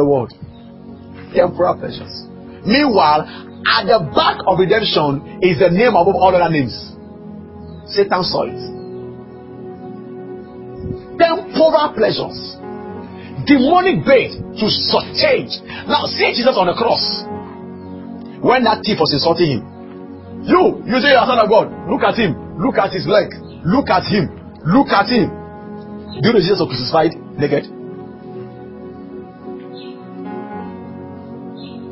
the world. Temporal pleasures. Meanwhile, at the back of redemption is the name above all other names. Satan saw it. Temporal pleasures. Demonic bait to subject. Now see Jesus on the cross. When that thief was insulting him, you say you're a son of God. Look at him. Look at his leg. Look at him. Look at him. Do you know Jesus was crucified naked?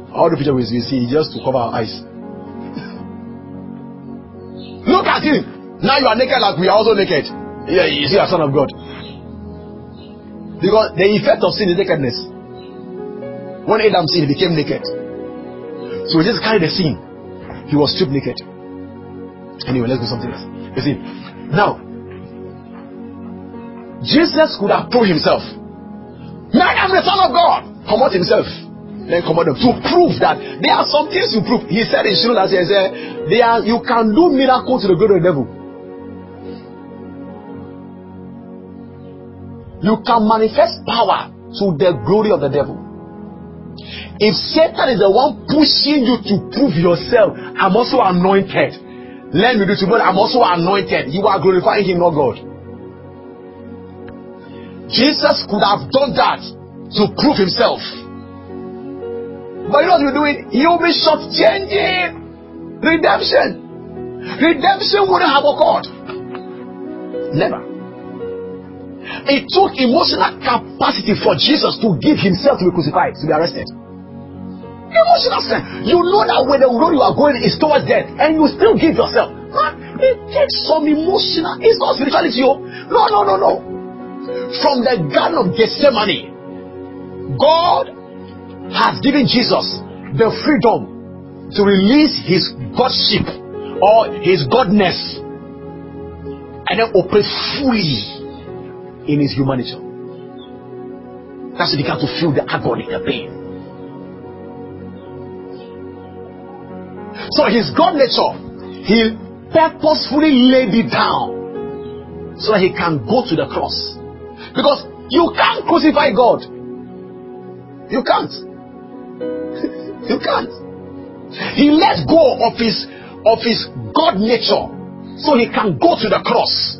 All the picture we see just to cover our eyes. Look at him. Now you are naked like we are also naked. Yeah, you see, a son of God. Because the effect of sin is nakedness. When Adam sinned, he became naked. So he just carried the sin. He was stripped naked. Anyway, let's do something else. You see, now Jesus could have told himself, "Man, I'm the Son of God." Come out himself. Then come out to prove that there are some things you prove. He said in Shiro that he said, you can do miracles to the glory of the devil. You can manifest power to the glory of the devil. If Satan is the one pushing you to prove yourself, I'm also anointed. Let me do to God, I'm also anointed. You are glorifying him, not God. Jesus could have done that to prove himself. But you know what you're doing? You'll be shortchanging redemption. Redemption wouldn't have occurred. Never. It took emotional capacity for Jesus to give himself to be crucified, to be arrested. Emotional strength. You know that when the road you are going is towards death, and you still give yourself. Man, it takes some emotional. It's not spirituality. No. From the Garden of Gethsemane, God has given Jesus the freedom to release his godship or his godness and then operate fully in his humanity. That's when he began to feel the agony, the pain. So his God nature, he purposefully laid it down so that he can go to the cross. Because you can't crucify God. You can't. You can't. He let go of his God nature so he can go to the cross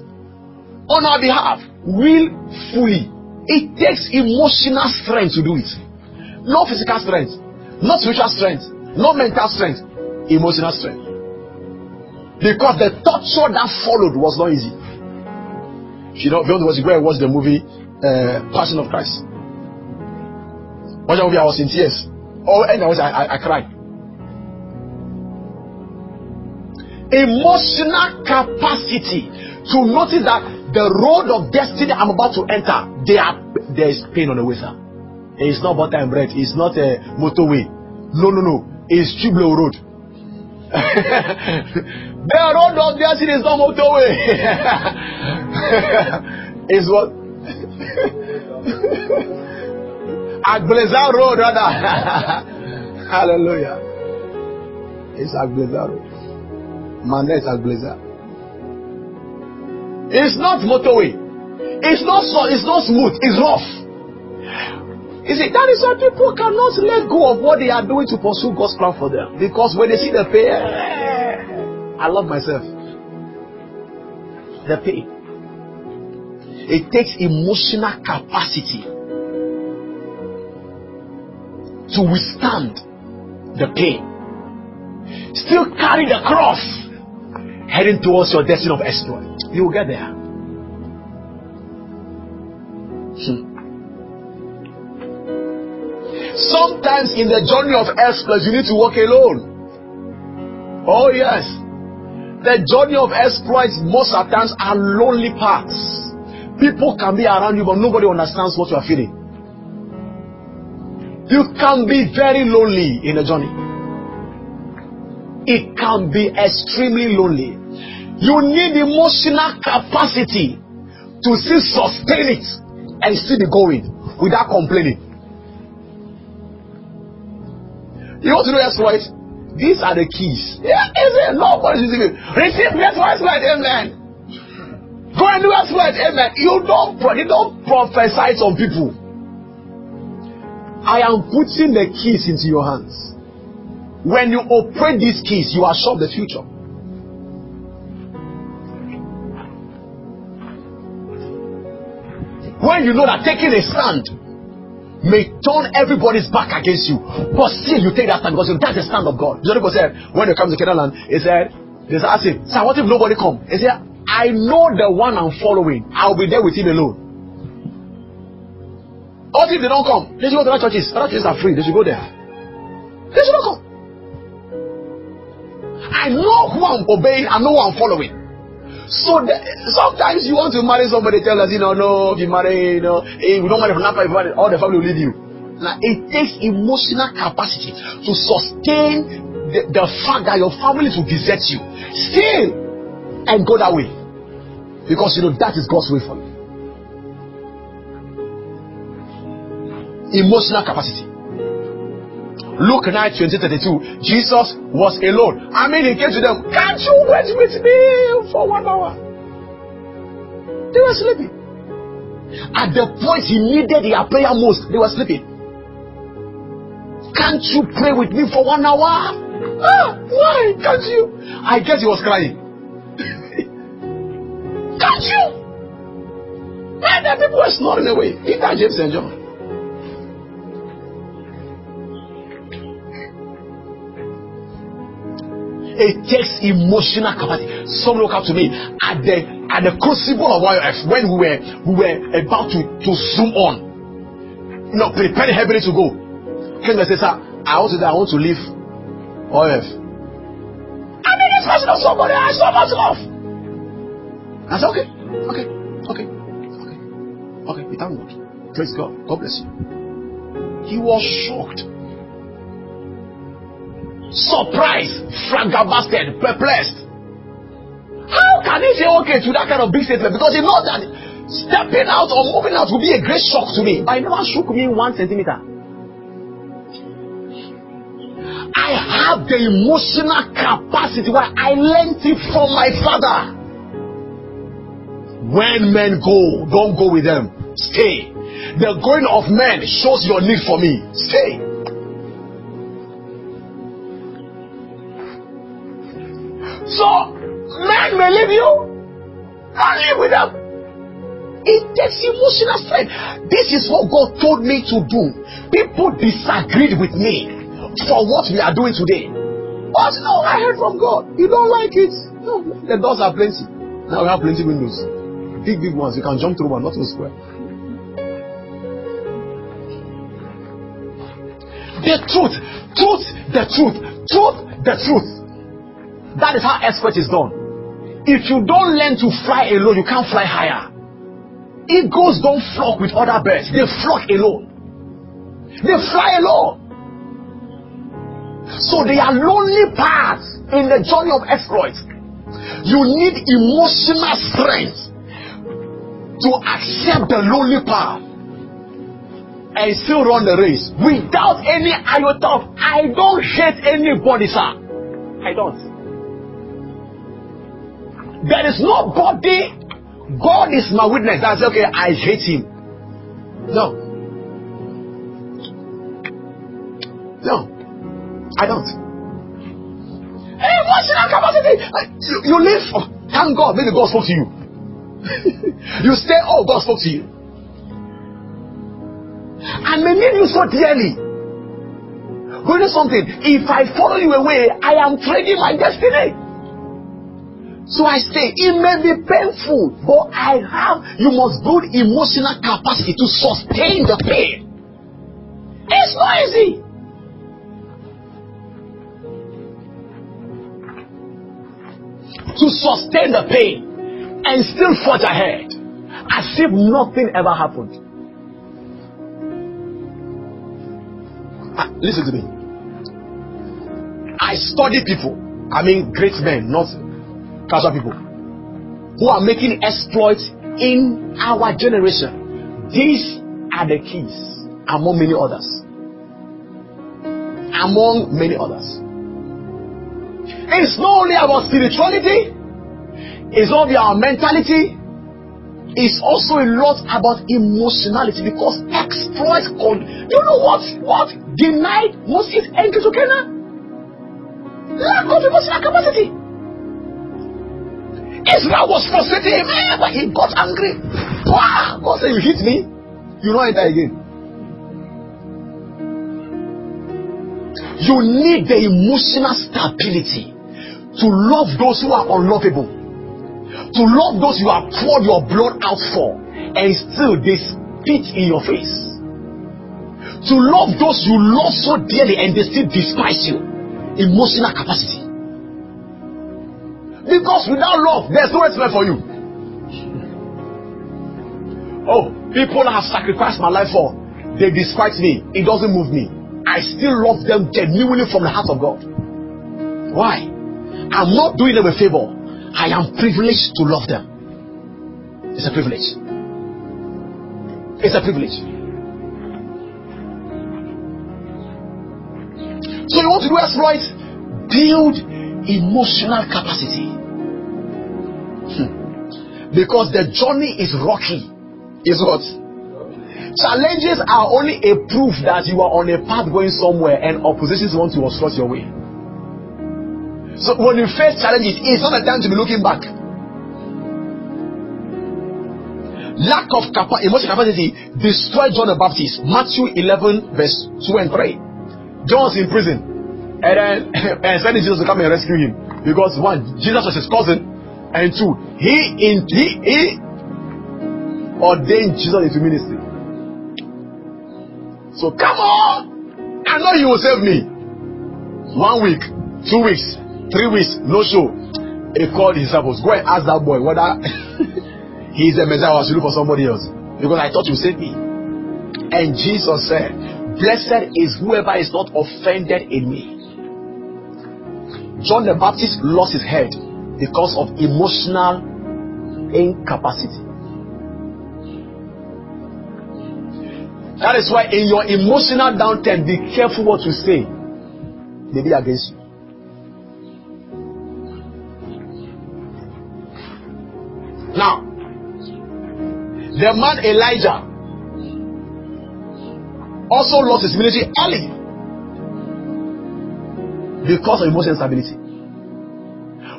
on our behalf willfully. It takes emotional strength to do it. No physical strength, not spiritual strength, no mental strength, emotional strength. Because the torture that followed was not easy. You know, was where I watched the movie Passion of Christ. Watch the movie, I was in tears. And I cried. Emotional capacity to notice that the road of destiny I'm about to enter, there is pain on the way, sir. It's not butter and bread. It's not a motorway. No. It's Chiblo Road. The road of destiny is not motorway. It's what? Agblazer Road, rather. Hallelujah. It's Agblazer Road. Man, it's Agblazer. It's not motorway. It's not smooth. It's rough. You see, that is why people cannot let go of what they are doing to pursue God's plan for them. Because when they see the pain, I love myself. The pain. It takes emotional capacity to withstand the pain. Still carry the cross, heading towards your destiny of exploit. You will get there. Sometimes in the journey of exploit, you need to walk alone. Oh yes. The journey of exploits most of the times are lonely paths. People can be around you, but nobody understands what you are feeling. You can be very lonely in a journey. It can be extremely lonely. You need emotional capacity to still sustain it and still be going without complaining. You want to know exploit? These are the keys. Yeah, is it? Nobody is it. Receive exploit, amen. Go and do exploit, amen. You don't prophesy on people. I am putting the keys into your hands. When you operate these keys, you are sure of the future. When you know that taking a stand may turn everybody's back against you, but still you take that stand because that's the stand of God. The people said when they come to Canaan land, he said, they asked him, "Sir, what if nobody come?" He said, "I know the one I'm following. I'll be there with him alone." What if they don't come? They should go to other churches. Other churches are free. They should go there. They should not come. I know who I'm obeying. I know who I'm following. So sometimes you want to marry somebody, tell us, no, if you marry, we don't marry from that family, all the family will leave you. Now, it takes emotional capacity to sustain the fact that your family will desert you. Still, and go that way. Because that is God's way for you. Emotional capacity. Luke 9:20-32. Jesus was alone. He came to them. "Can't you wait with me for 1 hour?" They were sleeping. At the point he needed their prayer most, they were sleeping. "Can't you pray with me for 1 hour?" Why can't you? I guess he was crying. Can't you? And the people were snoring away. Peter, James, and John. It takes emotional capacity. Someone look up to me at the crucible of YOF when we were about to zoom on. Preparing heavily to go. Came and said, "Sir, I want to leave YOF." This person of somebody I so much love. I said, okay. We thank God. Praise God. God bless you. He was shocked. Surprised, flabbergasted, perplexed. How can he say okay to that kind of big statement? Because he knows that stepping out or moving out will be a great shock to me. But he never shook me 1 centimeter. I have the emotional capacity where I learned it from my father. When men go, don't go with them. Stay. The going of men shows your need for me. Stay. So, men may leave you, don't live with them. It takes emotional strength. This is what God told me to do. People disagreed with me for what we are doing today. But no, I heard from God. You don't like it? No, the doors are plenty. Now we have plenty windows. Big ones. You can jump through one, not to square. The truth. That is how expert is done. If you don't learn to fly alone, you can't fly higher. Eagles don't flock with other birds. They flock alone. They fly alone. So they are lonely paths in the journey of exploits. You need emotional strength to accept the lonely path and still run the race without any iota of, I don't hate anybody, sir. I don't. There is nobody, God is my witness, that's okay, I hate him. No, I don't. Emotional capacity. You live, thank God, maybe God spoke to you. You stay, God spoke to you. I may need you so dearly. But you know something? If I follow you away, I am trading my destiny. So I stay. It may be painful, but you must build emotional capacity to sustain the pain. It's not easy. To sustain the pain and still forge ahead as if nothing ever happened. Listen to me. I study people. Great men, not casual people, who are making exploits in our generation. These are the keys among many others. It's not only about spirituality, it's not only our mentality, is also a lot about emotionality, because exploits you know what denied Moses entry to Canaan? Lack of emotional capacity. Israel was frustrating him, but he got angry. Wow! God said, you hit me, you don't enter again. You need the emotional stability to love those who are unlovable, to love those you have poured your blood out for, and still they spit in your face. To love those you love so dearly and they still despise you. Emotional capacity. Because without love, there's no respect for you. Oh, people have sacrificed my life for, they despise me. It doesn't move me. I still love them genuinely from the heart of God. Why? I'm not doing them a favor. I am privileged to love them. It's a privilege. It's a privilege. So you want to do exploits? Build emotional capacity. Because the journey is rocky. Is what? Challenges are only a proof that you are on a path going somewhere and oppositions want to obstruct your way. So when you face challenges, it's not a time to be looking back. Lack of emotional capacity destroyed John the Baptist. Matthew 11 verse 2 and 3. John was in prison, and then sending Jesus to come and rescue him, because one, Jesus was his cousin, and two, he ordained Jesus into ministry. So come on, I know you will save me. 1 week, 2 weeks, 3 weeks, no show. He called his disciples, go and ask that boy whether he is a Messiah or I should look for somebody else, because I thought you saved me. And Jesus said, blessed is whoever is not offended in me. John the Baptist lost his head because of emotional incapacity. That is why in your emotional downturn, be careful what you say. They be against you. Now, the man Elijah also lost his ministry early because of emotional instability.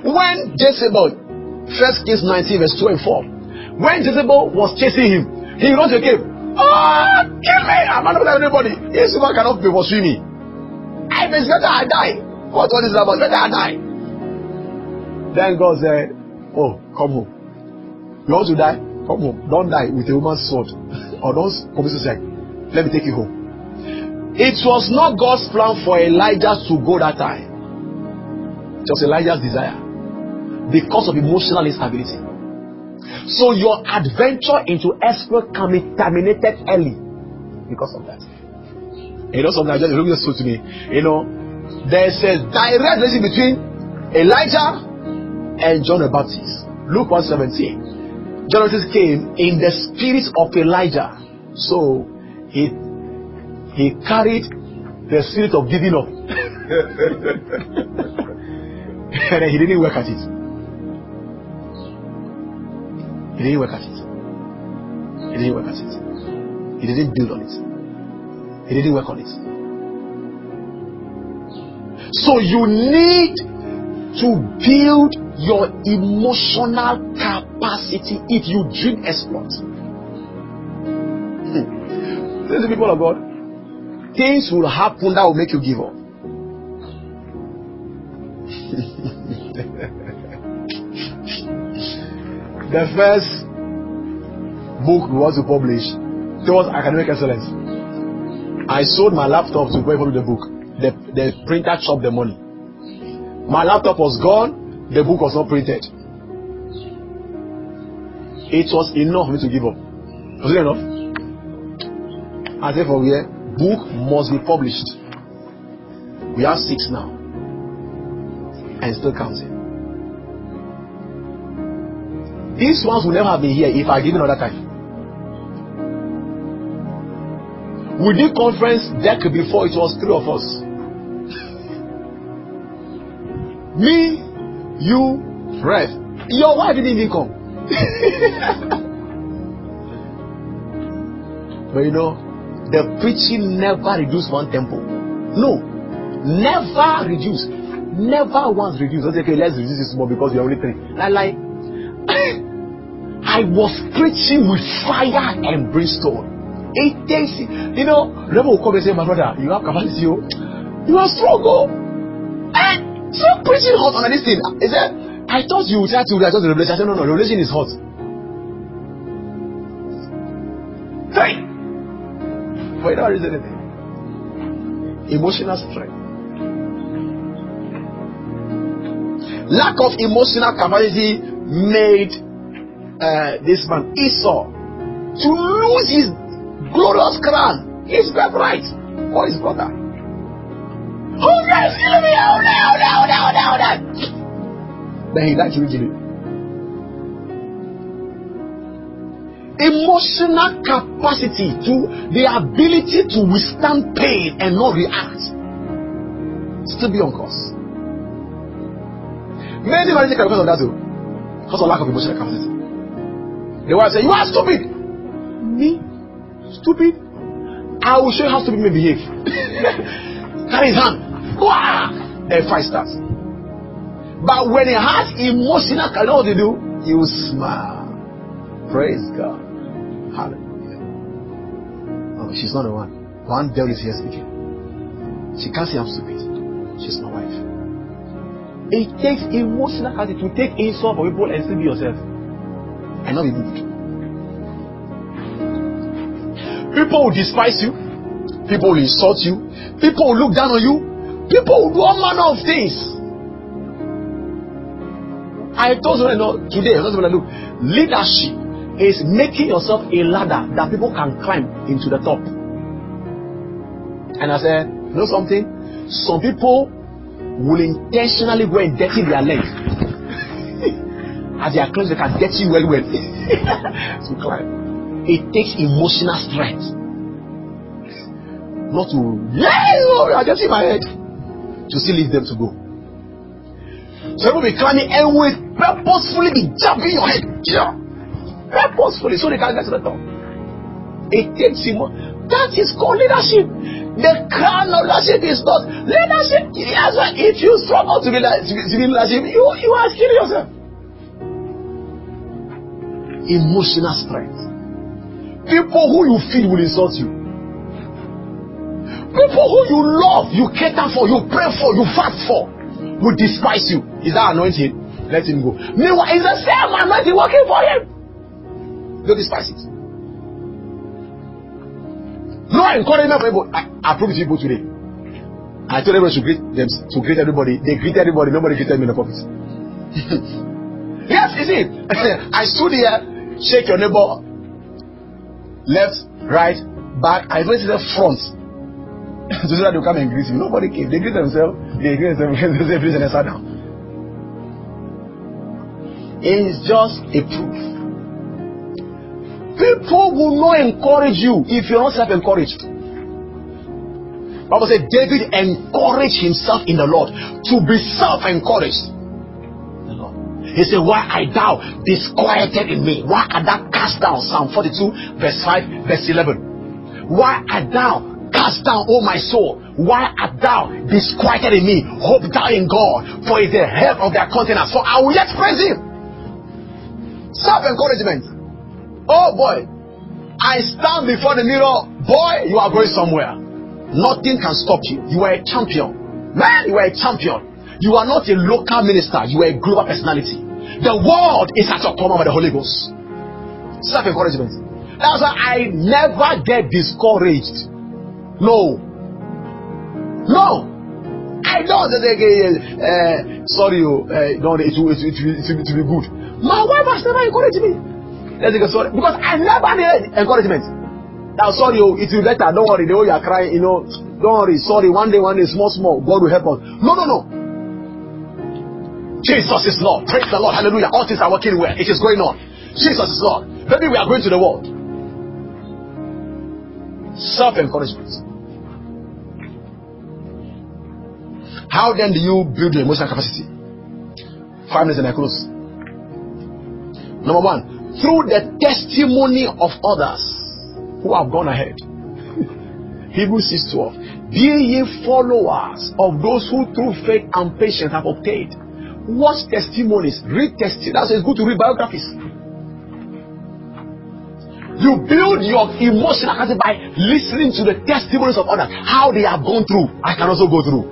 When Jezebel, 1 Kings 19 verse 2 and 4, when Jezebel was chasing him, he ran to a cave. Oh, kill me! I'm not with anybody. This woman cannot be pursuing me. It's better I die. What is that about? Better I die. Then God said, oh, come home. You want to die? Come home. Don't die with a woman's sword. Or don't commit suicide. Let me take you home. It was not God's plan for Elijah to go that time. It was Elijah's desire, because of emotional instability. So your adventure into exploit can be terminated early because of that. You know, sometimes just look to me. You know, there's a direct relation between Elijah and John the Baptist. Luke 1:17. John the Baptist came in the spirit of Elijah, so he carried the spirit of giving up. And he didn't work at it. He didn't work at it. He didn't work at it. He didn't build on it. He didn't work on it. So you need to build your emotional capacity if you dream exploit. Listen, people of God, things will happen that will make you give up. The first book we want to publish towards academic excellence, I sold my laptop to go and do the book. The printer chopped the money. My laptop was gone, the book was not printed. It was enough for me to give up. Was it enough? I said, for here, book must be published. We have 6 now, and still counting. These ones would never have been here if I given another time. We did conference deck before, it was 3 of us. Me, you, Rev. Your wife didn't even come. But you know, the preaching never reduced one tempo. No, never reduce. Never once reduce. Don't say, okay, let's reduce this more because we are only 3. Like I was preaching with fire and brimstone. It takes, you know, Rebel will come and say, my brother, you have capacity, you are strong. And so preaching hot on this thing. He said, I thought you would try to readjust the revelation. I said, no, the revelation is hot. Hey! For you don't reason anything. Emotional strength. Lack of emotional capacity made this man Esau to lose his glorious crown, his birthright, or his brother. Oh yes, kill me! Oh no! Then he died to kill him. Emotional capacity, to the ability to withstand pain and not react, still be on course. Many marriages can because of that, though, because of lack of emotional capacity. The wife said, "You are stupid." Me? Stupid? I will show you how stupid men behave. Carry his hand. Then fight starts. But when he has emotional, you know what to do? He will smile. Praise God. Hallelujah. Oh, she's not the one. One devil is here speaking. She can't say I'm stupid. She's my wife. It takes emotional capacity to take insult for people and still be yourself and not be moved. People will despise you. People will insult you. People will look down on you. People will do all manner of things. I told you today, look, leadership is making yourself a ladder that people can climb into the top. And I said, you know something? Some people will intentionally go and dirty their legs. As they are close, they can dirty you well. To climb. It takes emotional strength. Not to, I just in my head. To still leave them to go. So people be climbing and will purposefully be jumping your head. Yeah. Purposefully, so they can't get to the top. It takes him. That is called leadership. The crown of leadership is not leadership. If you struggle to be leadership, you are killing yourself. Emotional strength. People who you feed will insult you. People who you love, you cater for, you pray for, you fast for, will despise you. Is that anointing? Let him go. Meanwhile, it's the same anointing working for him. Don't despise it. No encouragement for people. I proved to people today. I told everybody to greet everybody. They greet everybody. Nobody greeted me in the pulpit. Yes, you see. I stood here, shake your neighbor, left, right, back. I went to the front. So that they come and greet you. Nobody came. They greet themselves. They greet themselves. They sat down. It's just a proof. People will not encourage you if you're not self-encouraged. Bible said David encouraged himself in the Lord to be self-encouraged. He said, why art thou disquieted in me? Why art thou cast down? Psalm 42 verse 5 verse 11. Why art thou cast down, O my soul? Why art thou disquieted in me? Hope thou in God, for he is the head of their countenance. For I will yet praise him. Self-encouragement. Oh boy, I stand before the mirror. Boy, you are going somewhere. Nothing can stop you. You are a champion. Man, you are a champion. You are not a local minister. You are a global personality. The world is at your command by the Holy Ghost. Self-encouragement. That's why I never get discouraged. No. I don't say, sorry, it will be good. My wife has never encouraged me. Let's say sorry, because I never needed encouragement. Now, sorry, it will be better. Don't worry. The way you are crying, don't worry. Sorry, one day, small, God will help us. No. Jesus is Lord. Praise the Lord. Hallelujah. All things are working well. It is going on. Jesus is Lord. Maybe we are going to the world. Self-encouragement. How then do you build your emotional capacity? 5 minutes and I close. Number 1, through the testimony of others. who have gone ahead. Hebrews 6:12. Be ye followers of those who through faith and patience have obtained. Watch testimonies, read testimonies. That's why it's good to read biographies. You build your emotional capacity by listening to the testimonies of others, how they have gone through. I can also go through.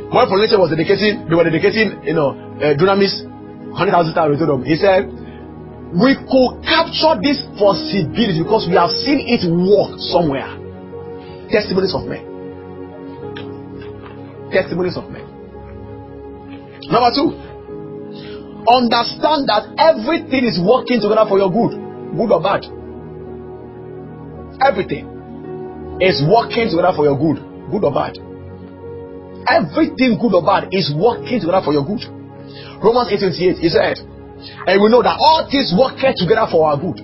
One politician was dedicating, Dunamis, 100,000 times. He said, we could capture this possibility because we have seen it work somewhere. Testimonies of men. Testimonies of men. Number 2, understand that everything is working together for your good or bad. Everything is working together for your good or bad. Everything good or bad is working together for your good. Romans 8:28, he said, and we know that all things work together for our good.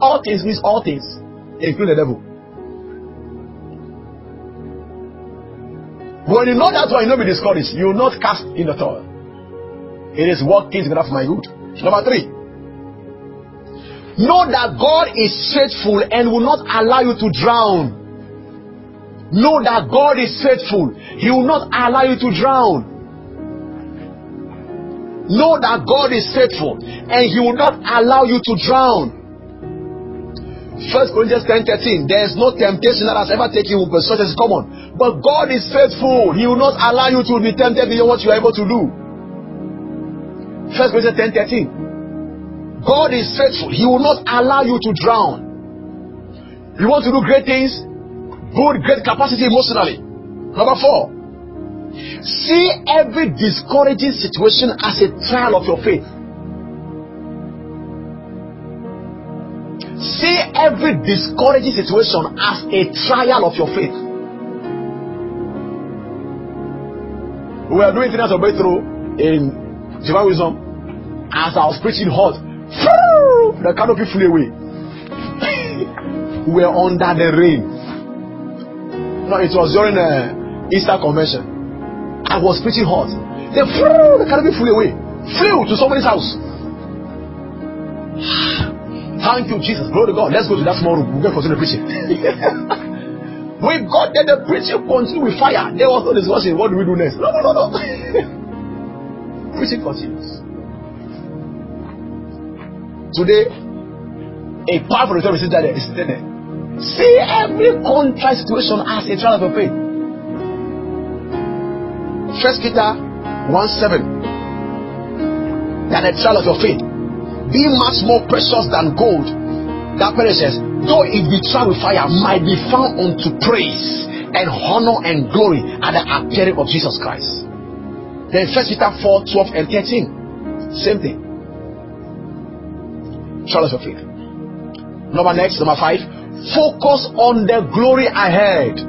All things means all things, including the devil. When you know that one, you will not be discouraged. You will not cast in the toil. It is working together for my good. Number 3, know that God is faithful and will not allow you to drown. Know that God is faithful. He will not allow you to drown. Know that God is faithful and He will not allow you to drown. 1 Corinthians 10:13. There is no temptation that has ever taken you, but such as is common. But God is faithful. He will not allow you to be tempted beyond what you are able to do. 1 Corinthians 10:13. God is faithful. He will not allow you to drown. You want to do great things? Build great capacity emotionally. Number 4. See every discouraging situation as a trial of your faith. See every discouraging situation as a trial of your faith. We are doing international breakthrough in Divine Wisdom. As I was preaching hot, the canopy flew away. We were under the rain. No, it was during the Easter convention. I was preaching hot. The canopy flew away. Flew to somebody's house. Thank you, Jesus. Glory to God. Let's go to that small room. We're going to continue preaching. We got there. The preaching continued with fire. There was no discussion. What do we do next? No. Preaching continues. Today, a powerful return is there. See every contrast situation as a trial of your faith. 1 Peter 1:7. That the trial of your faith be much more precious than gold that perishes, though it be tried with fire, might be found unto praise and honor and glory at the appearing of Jesus Christ. Then 1 Peter 4:12 and 13. Same thing. Trial of your faith. Number 5. Focus on the glory ahead.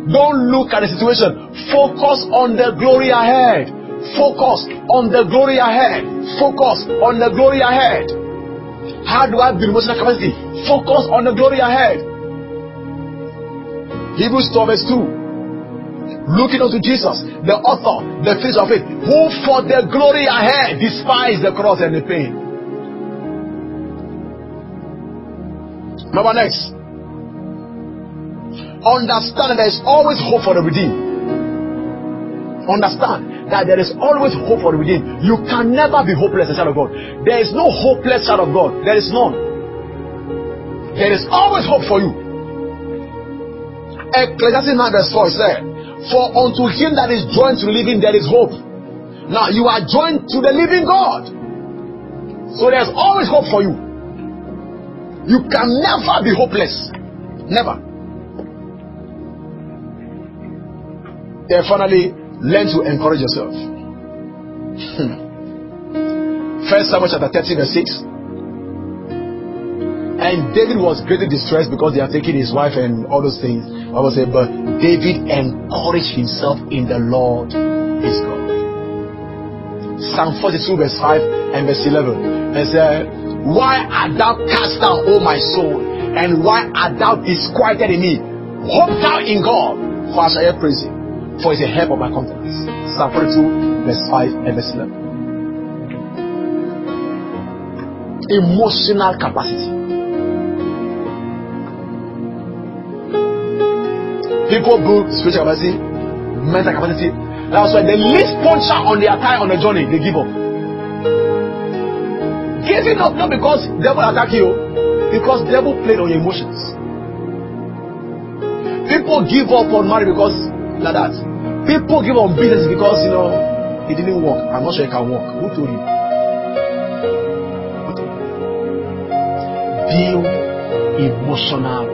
Don't look at the situation. Focus on the glory ahead. Focus on the glory ahead. Focus on the glory ahead. How do I build emotional capacity? Focus on the glory ahead. Hebrews 12:2. Looking unto Jesus, the author, the finisher of faith, who for the glory ahead despised the cross and the pain. Number next. Understand that there is always hope for the redeemed. Understand that there is always hope for the redeemed. You can never be hopeless as a child of God. There is no hopeless child of God. There is none. There is always hope for you. Ecclesiastes 9:4 said, for unto him that is joined to the living there is hope. Now you are joined to the living God. So there is always hope for you. You can never be hopeless. Never. Then finally, learn to encourage yourself. 1 Samuel chapter 13:6. And David was greatly distressed because they had taken his wife and all those things. I will say, but David encouraged himself in the Lord his God. Psalm 42:5 and verse 11. And said, why art thou cast down, O my soul? And why art thou disquieted in me? Hope thou in God, for I shall yet praise him. For it's a help of my countenance. Psalm 42:5 and verse 11. emotional capacity. People build spiritual capacity, mental capacity. That's why the least puncher on their tie on the journey, they give up. Giving up not because devil attack you, because devil played on your emotions. People give up on marriage because like that. People give up on business because it didn't work. I'm not sure it can work. Who told you? Build emotional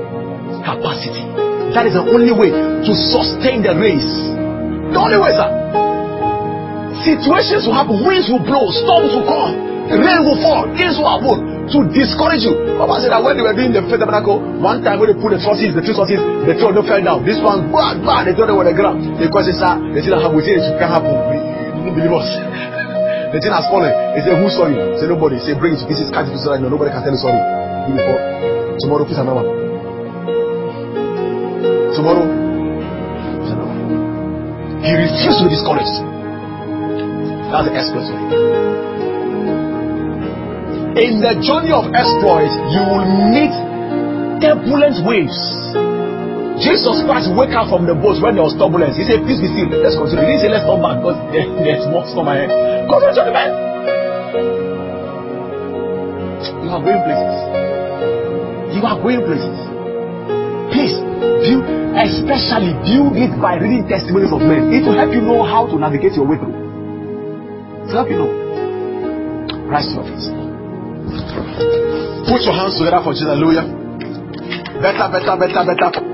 capacity. That is the only way to sustain the race. The only way, sir. Situations will happen, winds will blow, storms will come, rain will fall, things will happen to discourage you. Papa said that when they were doing the Pst Tabernacle, one time when they put the trusses, the 2 trusses, the 2 of them fell down. This one, bad, they thought they were the ground. The question, sir, they said, we say it can't happen. You didn't believe us. The thing has fallen. They say, who's sorry? Say nobody. Say bring it to pieces, cut it to pieces. No, nobody can tell you sorry. Before tomorrow, please another one. Tomorrow, please another one. He refused to be discouraged. That's the exploit. In the journey of exploit, you will meet turbulent waves. Jesus Christ woke up from the boat when there was turbulence. He said, please be still. Let's continue. He didn't say, let's turn back because there's more storm ahead. Continue to the man. You are going places. You are going places. Please, especially build it by reading testimonies of men. It will help you know how to navigate your way through. It will help you know. Rise to your feet. Put your hands together for Jesus. Hallelujah. Better.